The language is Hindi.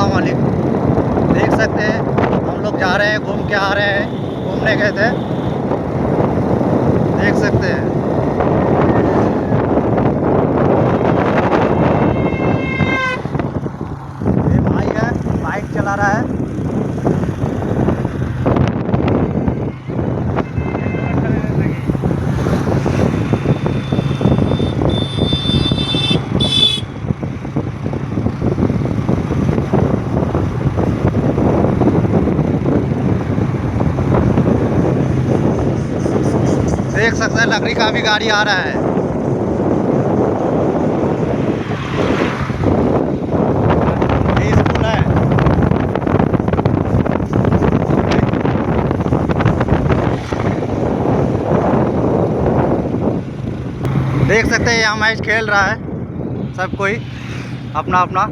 अस्सलाम वालेकुम। देख सकते हैं हम लोग जा रहे हैं, घूम के आ रहे हैं, घूमने गए थे। देख सकते हैं ये भाई है, बाइक चला रहा है। देख सकते हैं लकड़ी का भी गाड़ी आ रहा है। ये स्कूल है। देख सकते हैं यहाँ मैच खेल रहा है सब कोई अपना अपना।